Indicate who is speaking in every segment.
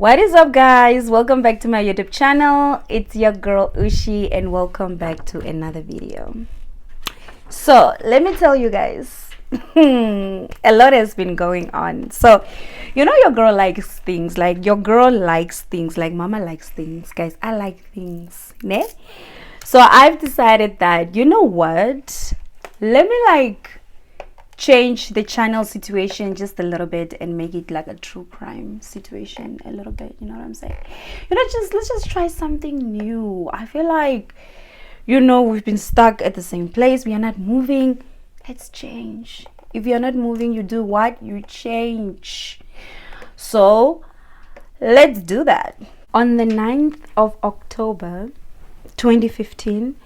Speaker 1: What is up, guys? Welcome back to my YouTube channel. It's your girl Ushi and welcome back to another video. So let me tell you guys, a lot has been going on. So your girl likes things, like mama likes things, guys. I like things, ne? So I've decided that, you know what, let me change the channel situation just a little bit and make it like a true crime situation a little bit. You know what I'm saying? Let's just try something new. I feel like we've been stuck at the same place. We are not moving. Let's change. If you're not moving, you do what? You change. So let's do that. On the 9th of October 2015,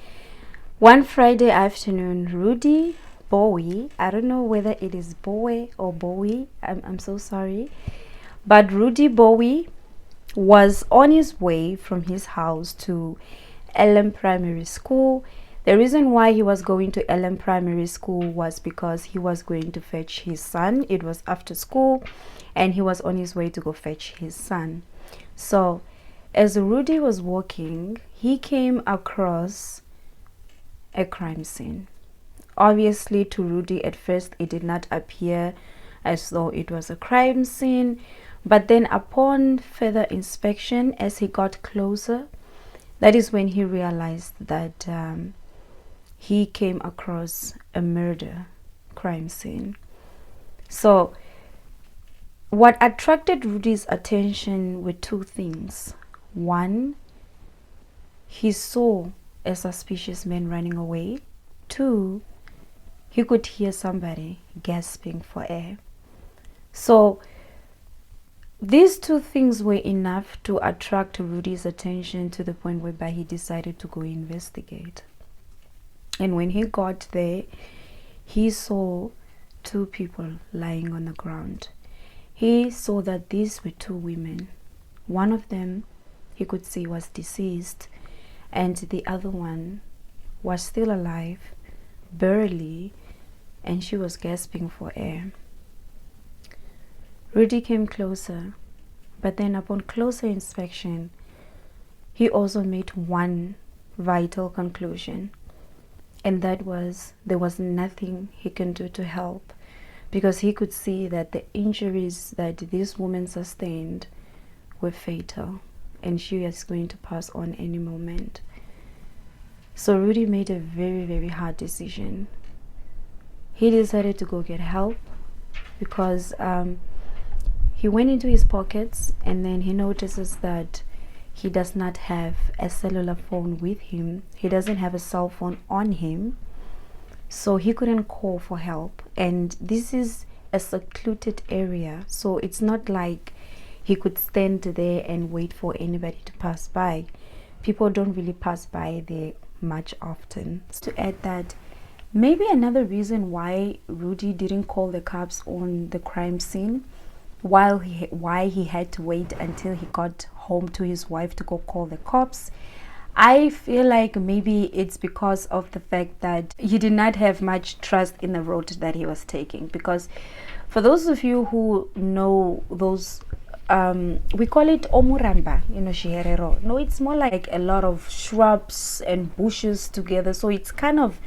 Speaker 1: one Friday afternoon, Rudy Bowie, I don't know whether it is Bowie or Bowie, I'm so sorry, but Rudy Bowie was on his way from his house to Ellen Primary School. The reason why he was going to Ellen Primary School was because he was going to fetch his son. It was after school and he was on his way to go fetch his son. So as Rudy was walking, he came across a crime scene. Obviously, to Rudy at first, it did not appear as though it was a crime scene. But then upon further inspection, as he got closer, that is when he realized that he came across a murder crime scene. So what attracted Rudy's attention were two things. One, he saw a suspicious man running away. Two, he could hear somebody gasping for air. So these two things were enough to attract Rudy's attention to the point whereby he decided to go investigate. And when he got there, he saw two people lying on the ground. He saw that these were two women. One of them he could see was deceased, and the other one was still alive, barely, and she was gasping for air. Rudy came closer, but then upon closer inspection, he also made one vital conclusion, and that was there was nothing he can do to help, because he could see that the injuries that this woman sustained were fatal, and she was going to pass on any moment. So Rudy made a very, very hard decision. He decided to go get help because he went into his pockets and then he notices that he does not have a cellular phone with him. He doesn't have a cell phone on him, so he couldn't call for help. And this is a secluded area, so it's not like he could stand there and wait for anybody to pass by. People don't really pass by there much often. To add that, maybe another reason why Rudy didn't call the cops on the crime scene, why he had to wait until he got home to his wife to go call the cops, I feel like maybe it's because of the fact that he did not have much trust in the road that he was taking. Because for those of you who know those we call it omuramba, shiherero. No, it's more like a lot of shrubs and bushes together, so it's kind of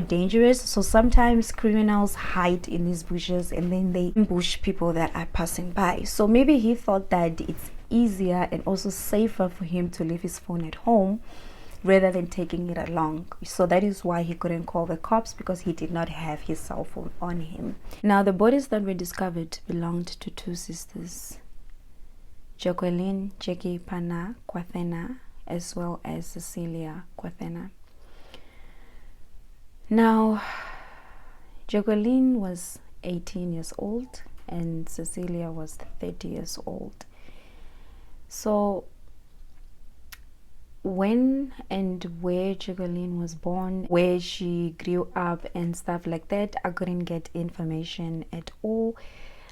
Speaker 1: dangerous. So sometimes criminals hide in these bushes and then they ambush people that are passing by. So maybe he thought that it's easier and also safer for him to leave his phone at home rather than taking it along. So that is why he couldn't call the cops, because he did not have his cell phone on him. Now the bodies that were discovered belonged to two sisters, Jacqueline Jackie Pana Kwathena as well as Cecilia Kwathena. Now, Jacqueline was 18 years old and Cecilia was 30 years old. So when and where Jacqueline was born, where she grew up and stuff like that, I couldn't get information at all.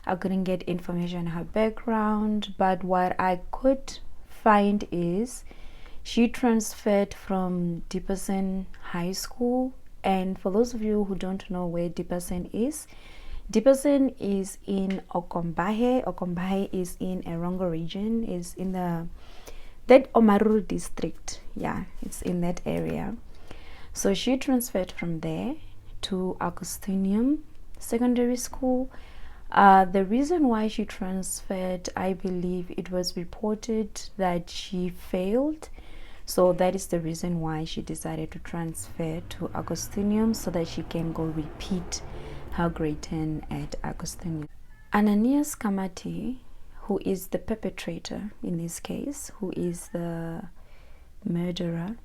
Speaker 1: I couldn't get information on her background, but what I could find is she transferred from Dipperson High School. And for those of you who don't know where Dipperson is Dipperson is in Okombahe. Okombahe is in Erongo region, is in the that Omaruru district. Yeah, it's in that area. So she transferred from there to Augustinium Secondary School. The reason why she transferred, I believe it was reported that she failed. So that is the reason why she decided to transfer to Augustinium so that she can go repeat her grade 10 at Augustinium. Ananias Kamati, who is the perpetrator in this case, who is the murderer,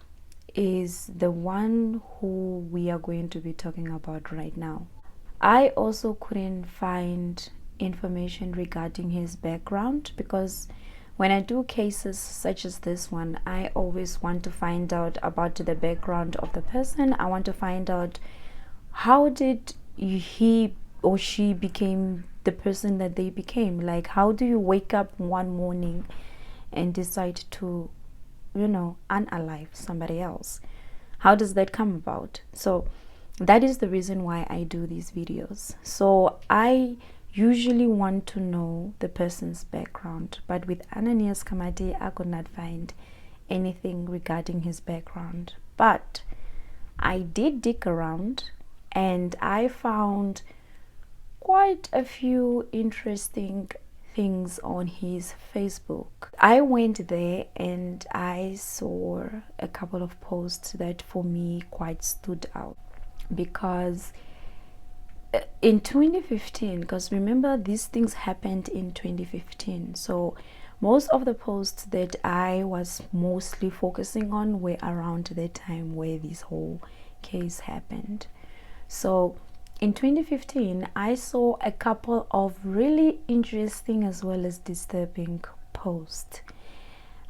Speaker 1: is the one who we are going to be talking about right now. I also couldn't find information regarding his background, because when I do cases such as this one, I always want to find out about the background of the person. I want to find out how did he or she became the person that they became. Like, how do you wake up one morning and decide to, unalive somebody else? How does that come about? So that is the reason why I do these videos. So I usually want to know the person's background, but with Ananias Kamati, I could not find anything regarding his background. But I did dig around and I found quite a few interesting things on his Facebook. I went there and I saw a couple of posts that for me quite stood out, because in 2015, because remember these things happened in 2015, so most of the posts that I was mostly focusing on were around the time where this whole case happened. So in 2015, I saw a couple of really interesting as well as disturbing posts.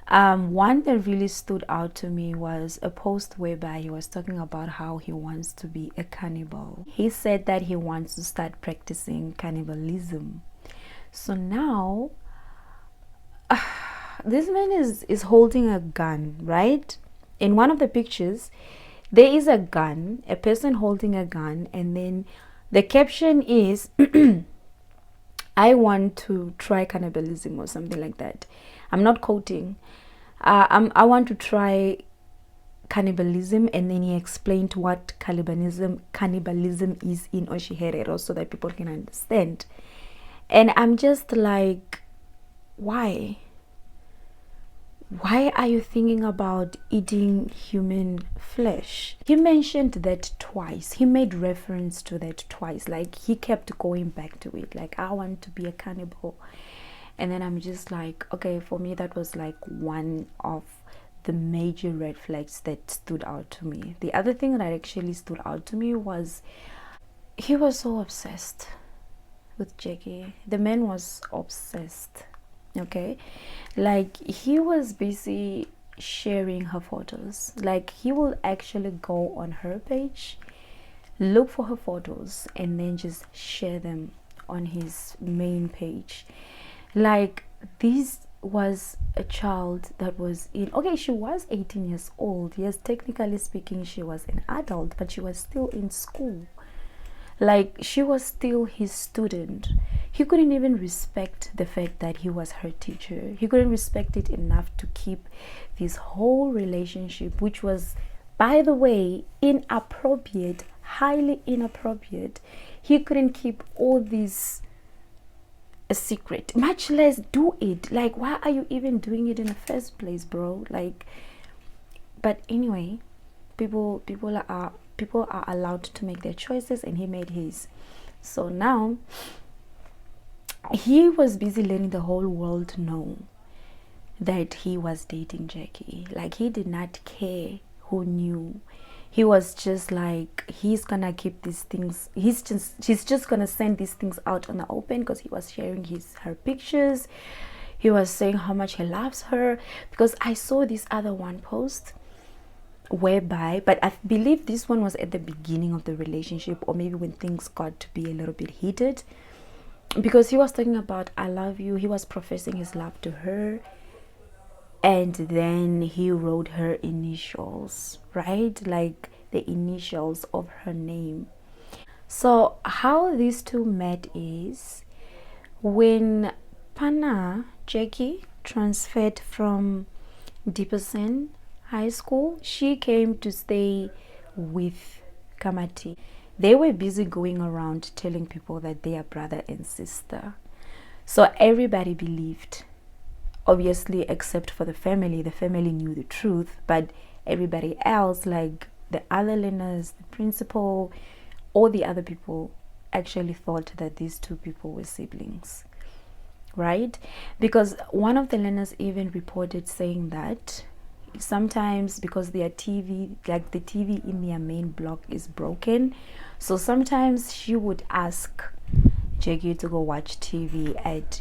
Speaker 1: One that really stood out to me was a post whereby he was talking about how he wants to be a cannibal. He said that he wants to start practicing cannibalism. So now, this man is holding a gun, right? In one of the pictures, there is a gun, a person holding a gun, and then the caption is I want to try cannibalism or something like that. I'm not quoting. I want to try cannibalism, and then he explained what cannibalism is in Oshiherero so that people can understand. And I'm just like, why? Why are you thinking about eating human flesh? He mentioned that twice. He made reference to that twice. Like, he kept going back to it. Like, I want to be a cannibal. And then I'm just like, okay, for me, that was like one of the major red flags that stood out to me. The other thing that actually stood out to me was he was so obsessed with Jackie. The man was obsessed. Okay, like, he was busy sharing her photos. Like, he will actually go on her page, look for her photos, and then just share them on his main page. Like, this was a child that was in, okay, she was 18 years old. Yes, technically speaking, she was an adult, but she was still in school. Like, she was still his student. He couldn't even respect the fact that he was her teacher. He couldn't respect it enough to keep this whole relationship, which was, by the way, inappropriate, highly inappropriate. He couldn't keep all this a secret, much less do it. Like, why are you even doing it in the first place, bro? Like, but anyway, people are allowed to make their choices, and he made his. So now he was busy letting the whole world know that he was dating Jackie. Like, he did not care who knew. He was just like, he's gonna keep these things, he's just gonna send these things out on the open, because he was sharing her pictures. He was saying how much he loves her. Because I saw this other one post whereby, but I believe this one was at the beginning of the relationship, or maybe when things got to be a little bit heated, because he was talking about I love you. He was professing his love to her, and then he wrote her initials, right? Like, the initials of her name. So how these two met is when Pana Jackie transferred from Dipperson High School, she came to stay with Kamati. They were busy going around telling people that they are brother and sister. So everybody believed, obviously, except for the family. The family knew the truth, but everybody else, like the other learners, the principal, all the other people, actually thought that these two people were siblings, right? Because one of the learners even reported saying that sometimes, because their TV, like the TV in their main block is broken, so sometimes she would ask Jackie to go watch TV at,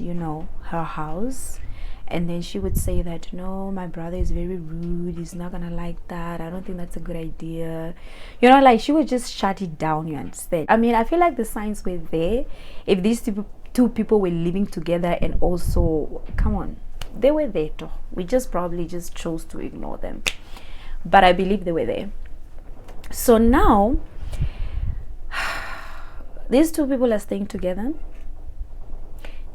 Speaker 1: her house, and then she would say that, no, my brother is very rude, he's not gonna like that, I don't think that's a good idea, like she would just shut it down, you understand? I mean, I feel like the signs were there. If these two people were living together, and also, come on, they were there too. We just probably just chose to ignore them, but I believe they were there. So now these two people are staying together,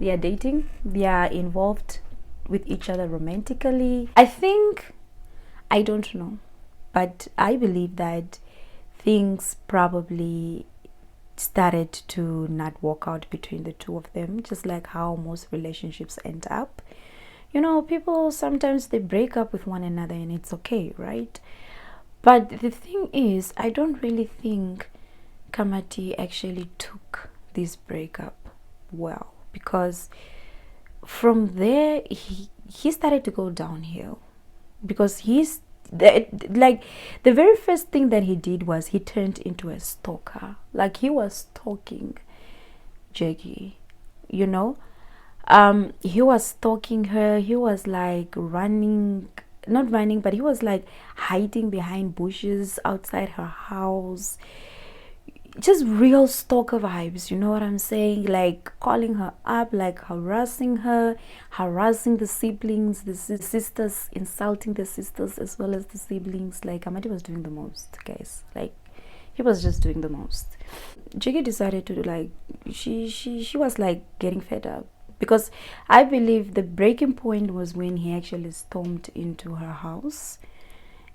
Speaker 1: they are dating, they are involved with each other romantically. I don't know, but I believe that things probably started to not work out between the two of them, just like how most relationships end up. People sometimes they break up with one another and it's okay, right? But the thing is, I don't really think Kamati actually took this breakup well, because from there he started to go downhill, because like the very first thing that he did was he turned into a stalker. Like he was stalking Jackie, he was stalking her. He was like not running, but he was like hiding behind bushes outside her house. Just real stalker vibes, you know what I'm saying? Like calling her up, like harassing her, harassing the siblings, the sisters, insulting the sisters as well as the siblings. Like Amadi was doing the most, guys. Like he was just doing the most. Jiggy decided to she was like getting fed up, because I believe the breaking point was when he actually stormed into her house,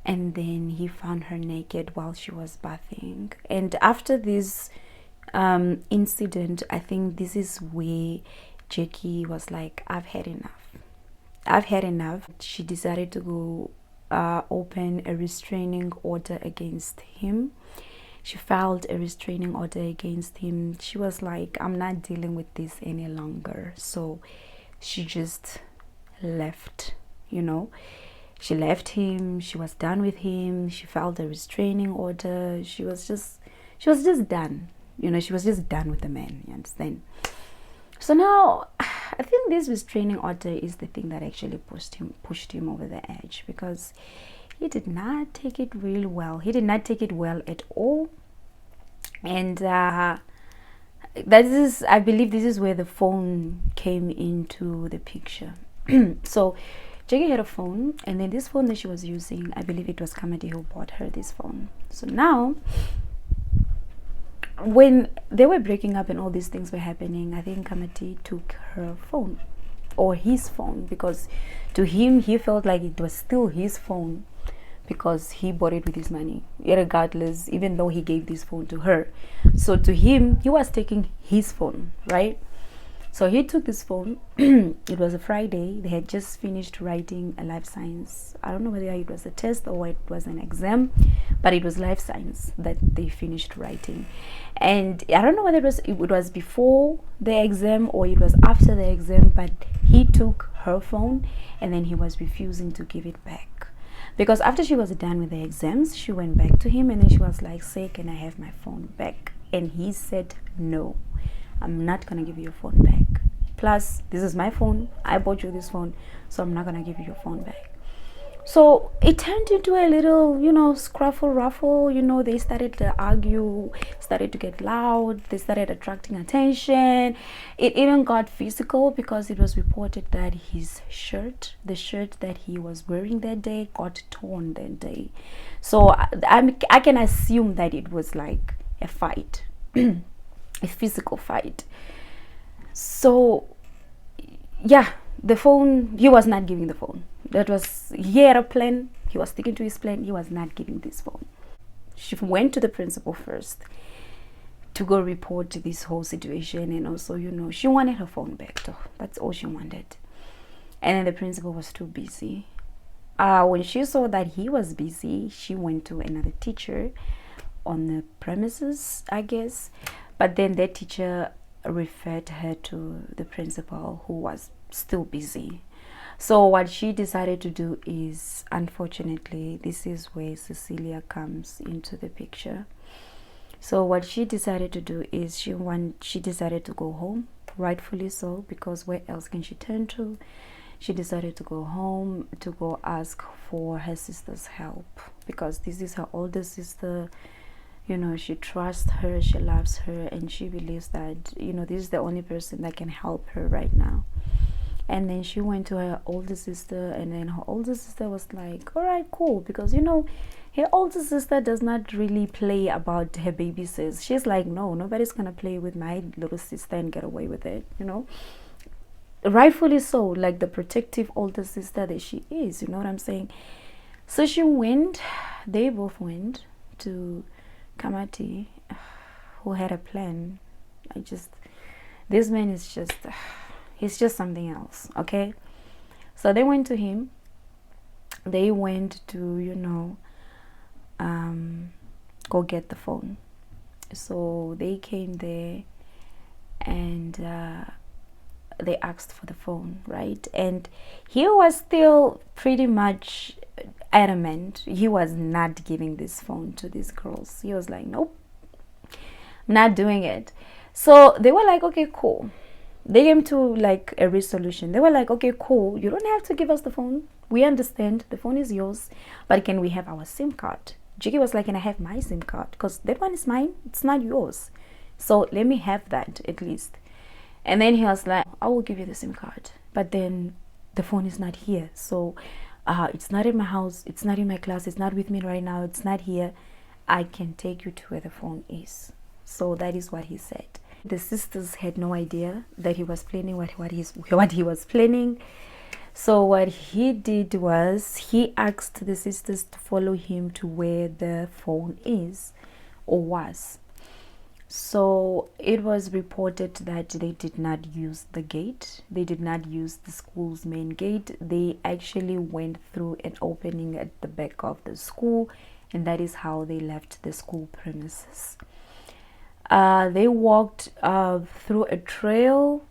Speaker 1: and then he found her naked while she was bathing. And after this incident, I think this is where Jackie was like, I've had enough. She decided to go open a restraining order against him. She filed a restraining order against him. She was like, I'm not dealing with this any longer. So she just left, She left him. She was done with him. She filed a restraining order. She was just done. She was just done with the man. You understand? So now, I think this restraining order is the thing that actually pushed him over the edge, because he did not take it real well. He did not take it well at all. And I believe this is where the phone came into the picture. So Jackie had a phone, and then this phone that she was using, I believe it was Kamadi who bought her this phone. So now, when they were breaking up and all these things were happening, I think Kamadi took her phone, or his phone, because to him, he felt like it was still his phone, because he bought it with his money, regardless, even though he gave this phone to her. So to him, he was taking his phone, right? So he took this phone. It was a Friday. They had just finished writing a life science. I don't know whether it was a test or it was an exam, but it was life science that they finished writing. And I don't know whether it was before the exam or it was after the exam, but he took her phone and then he was refusing to give it back. Because after she was done with the exams, she went back to him and then she was like, say, can I have my phone back? And he said, no, I'm not gonna give you your phone back. Plus, this is my phone. I bought you this phone, so I'm not gonna give you your phone back. So it turned into a little, scruffle ruffle. They started to argue, started to get loud. They started attracting attention. It even got physical, because it was reported that his shirt, the shirt that he was wearing that day, got torn that day. So I can assume that it was like a fight. a physical fight. So yeah, the phone, he was not giving the phone. That was, he had a plan, he was sticking to his plan, he was not giving this phone. She went to the principal first to go report this whole situation, and also, you know, she wanted her phone back though. That's all she wanted. And then the principal was too busy. When she saw that he was busy, she went to another teacher on the premises, I guess. But then that teacher referred her to the principal, who was still busy. So what she decided to do is, unfortunately, this is where Cecilia comes into the picture. So what she decided to do is she decided to go home, rightfully so, because where else can she turn to? She decided to go home to go ask for her sister's help, because this is her older sister. You know, she trusts her, she loves her, and she believes that, you know, this is the only person that can help her right now. And then she went to her older sister, and then her older sister was like, all right, cool, because, you know, her older sister does not really play about her baby sis. She's like, no, nobody's gonna play with my little sister and get away with it, you know. Rightfully so, like the protective older sister that she is, you know what I'm saying? So they both went to Kamati, who had a plan. This man is just, he's just something else, okay? So they went to him. They went to, you know, go get the phone. So they came there, and they asked for the phone, right? And he was still pretty much adamant. He was not giving this phone to these girls. He was like, nope, I'm not doing it. So they were like, okay, cool. They came to like a resolution. They were like, okay, cool, you don't have to give us the phone. We understand the phone is yours, but can we have our SIM card? Jiggy was like, can I have my SIM card? Because that one is mine, it's not yours. So let me have that at least. And then he was like, I will give you the SIM card, but then the phone is not here. So it's not in my house, it's not in my class, it's not with me right now, it's not here. I can take you to where the phone is. So that is what he said. The sisters had no idea that he was planning what he was planning. So what he did was he asked the sisters to follow him to where the phone is or was. So it was reported that they did not use the gate. They did not use the school's main gate. They actually went through an opening at the back of the school, and that is how they left the school premises. They walked through a trail,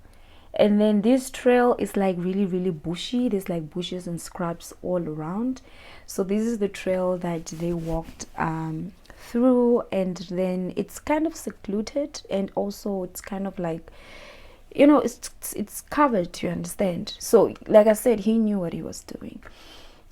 Speaker 1: and then this trail is like really, really bushy. There's like bushes and scrubs all around. So this is the trail that they walked through, and then it's kind of secluded, and also it's kind of like, you know, it's covered, you understand? So like I said, he knew what he was doing,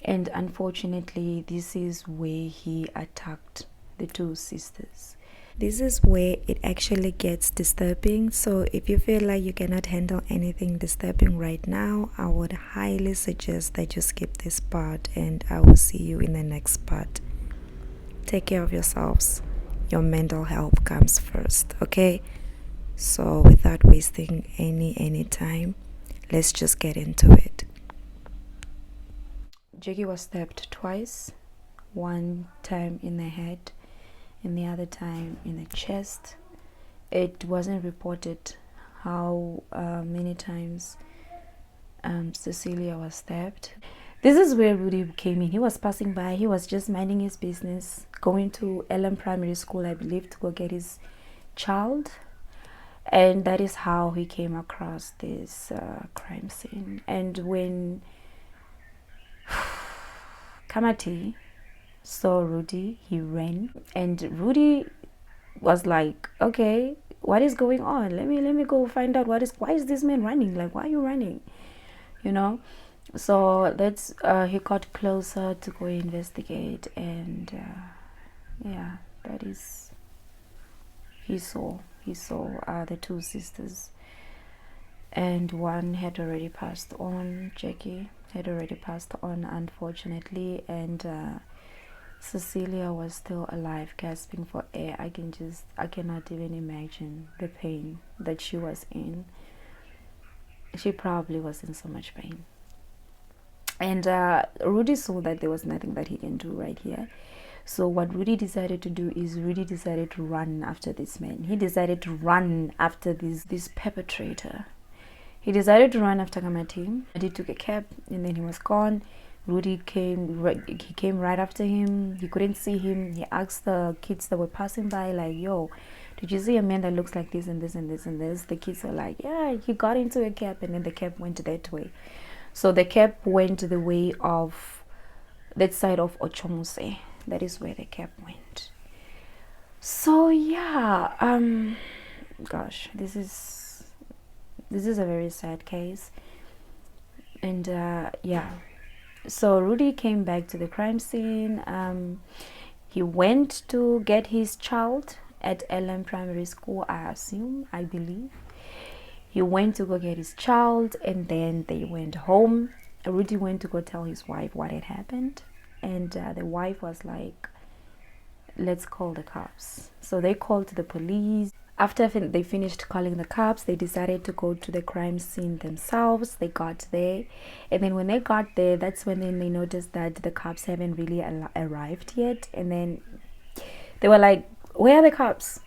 Speaker 1: and unfortunately this is where he attacked the two sisters. This is where it actually gets disturbing. So if you feel like you cannot handle anything disturbing right now, I would highly suggest that you skip this part, and I will see you in the next part. Take care of yourselves. Your mental health comes first, okay? So without wasting any time, let's just get into it. Jiggy was stabbed twice, one time in the head and the other time in the chest. It wasn't reported how many times Cecilia was stabbed. This is where Rudy came in. He was passing by. He was just minding his business, going to Ellen Primary School, I believe, to go get his child. And that is how he came across this crime scene. And when Kamati saw Rudy, he ran, and Rudy was like, okay, what is going on? Let me go find out why is this man running? Like, why are you running? You know? So that's he got closer to go investigate, and yeah, that is, he saw the two sisters, and one had already passed on. Jackie had already passed on, unfortunately, and Cecilia was still alive, gasping for air. I cannot even imagine the pain that she was in. She probably was in so much pain. And Rudy saw that there was nothing that he can do right here. So what Rudy decided to do is Rudy decided to run after this man. He decided to run after this perpetrator. He decided to run after Kamati. He took a cab and then he was gone. Rudy came right after him. He couldn't see him. He asked the kids that were passing by, like, yo, did you see a man that looks like this and this and this and this? The kids were like, yeah, he got into a cab and then the cab went that way. So the cab went the way of that side of Ochomose. That is where the cab went. So yeah, gosh, this is a very sad case. And yeah, so Rudy came back to the crime scene. He went to get his child at LM Primary School, I believe. He went to go get his child and then they went home. Rudy went to go tell his wife what had happened, and the wife was like, let's call the cops. So they called the police. After they finished calling the cops, they decided to go to the crime scene themselves. They got there, and then when they got there, that's when they noticed that the cops haven't really arrived yet. And then they were like, where are the cops?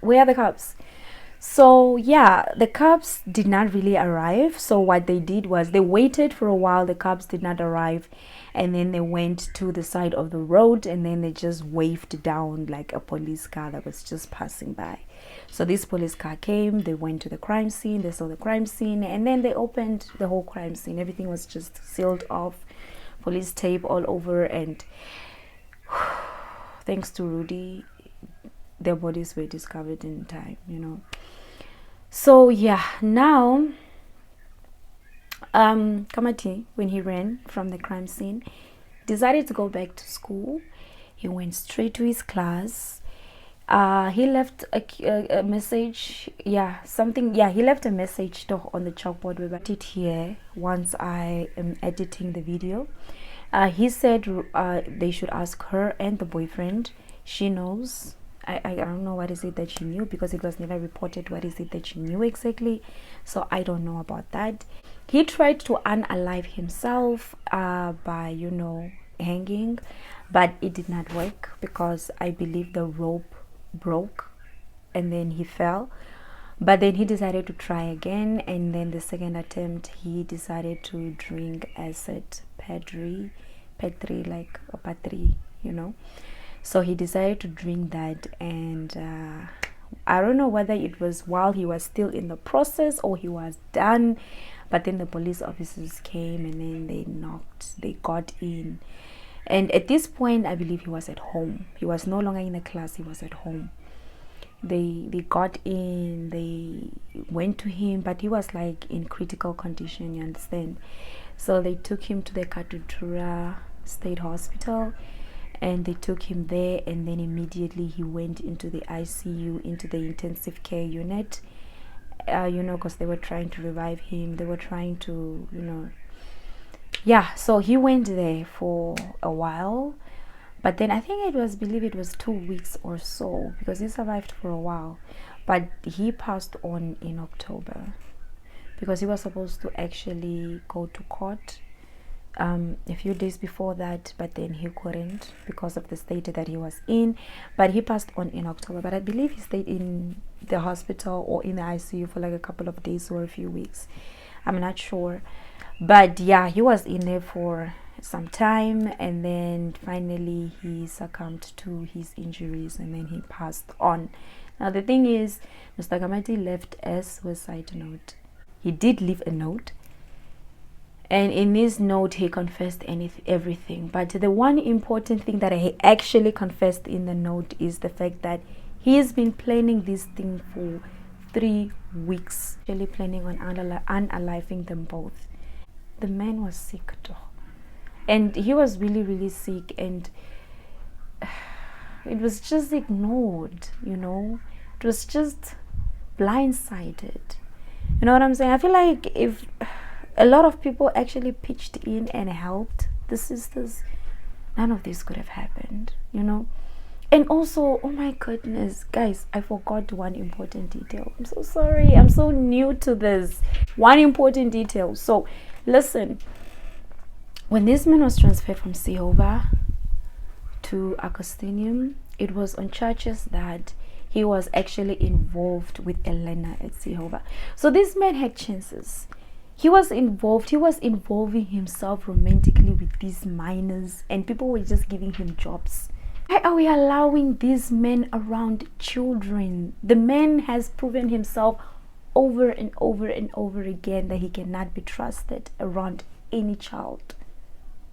Speaker 1: Where are the cops? So yeah, the cops did not really arrive. So what they did was they waited for a while. The cops did not arrive, and then they went to the side of the road and then they just waved down like a police car that was just passing by. So this police car came, they went to the crime scene, they saw the crime scene, and then they opened the whole crime scene. Everything was just sealed off, police tape all over, and thanks to Rudy, their bodies were discovered in time, you know. So yeah, now Kamati, when he ran from the crime scene, decided to go back to school. He went straight to his class. He left a message. He left a message on the chalkboard. We write it here once I am editing the video. He said they should ask her and the boyfriend. She knows. I don't know what is it that she knew, because it was never reported what is it that she knew exactly. So I don't know about that. He tried to unalive himself by, you know, hanging, but it did not work because I believe the rope broke and then he fell. But then he decided to try again, and then the second attempt he decided to drink acid patri, like a patri, you know. So he decided to drink that, and I don't know whether it was while he was still in the process or he was done, but then the police officers came and then they knocked, they got in. And at this point, I believe he was at home. He was no longer in the class, he was at home. They got in, they went to him, but he was like in critical condition, you understand. So they took him to the Katutura State Hospital, and they took him there, and then immediately he went into the ICU, into the intensive care unit, you know, because they were trying to revive him. They were trying to, you know, yeah. So he went there for a while, but then I think believe it was 2 weeks or so, because he survived for a while, but he passed on in October because he was supposed to actually go to court a few days before that, but then he couldn't because of the state that he was in. But he passed on in October, but I believe he stayed in the hospital or in the ICU for like a couple of days or a few weeks. I'm not sure, but yeah, he was in there for some time, and then finally he succumbed to his injuries and then he passed on. Now the thing is, Mr. Kamati left a suicide note. He did leave a note, and in his note he confessed everything, but the one important thing that he actually confessed in the note is the fact that he has been planning this thing for 3 weeks, really planning on unaliving them both. The man was sick though, and he was really sick, and it was just ignored, you know. It was just blindsided, you know what I'm saying? I feel like if a lot of people actually pitched in and helped the sisters, none of this could have happened, you know. And also, oh my goodness, guys, I forgot one important detail. I'm so sorry, I'm so new to this. One important detail. So listen, when this man was transferred from Sehoba to Augustinium, it was on charges that he was actually involved with Elena at Sehoba. So this man had chances. He was involving himself romantically with these minors, and people were just giving him jobs. Why are we allowing these men around children? The man has proven himself over and over and over again that he cannot be trusted around any child.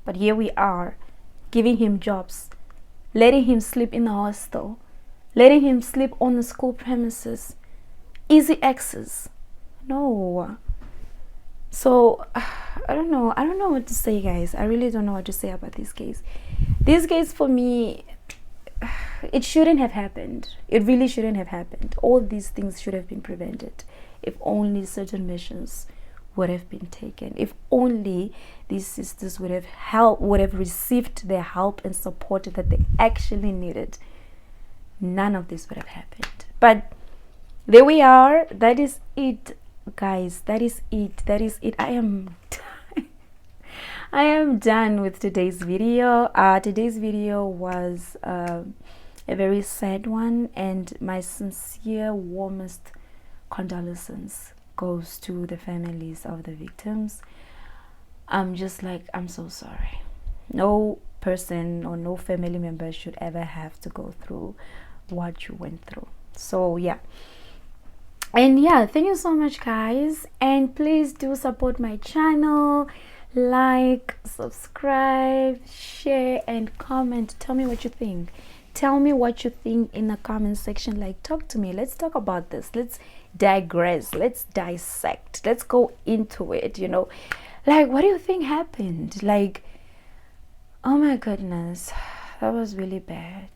Speaker 1: But here we are, giving him jobs, letting him sleep in the hostel, letting him sleep on the school premises, easy access. No. So I don't know what to say, guys. I really don't know what to say about this case. This case, for me, it shouldn't have happened. It really shouldn't have happened. All these things should have been prevented if only certain measures would have been taken. If only these sisters would have received the help and support that they actually needed. None of this would have happened. But there we are. That is it, guys. That is it. I am done with today's video. Today's video was a very sad one, and my sincere, warmest condolences goes to the families of the victims. I'm so sorry. No person or no family member should ever have to go through what you went through. So yeah. And yeah, thank you so much, guys, and please do support my channel. Like, subscribe, share, and comment. Tell me what you think. Tell me what you think in the comment section. Like, talk to me. Let's talk about this. Let's digress. Let's dissect. Let's go into it, you know. Like, what do you think happened? Like, oh my goodness, that was really bad.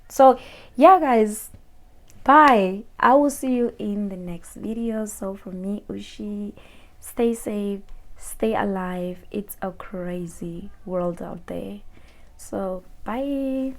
Speaker 1: So yeah, guys, bye. I will see you in the next video. So from me, Ushi, stay safe, stay alive. It's a crazy world out there. So bye.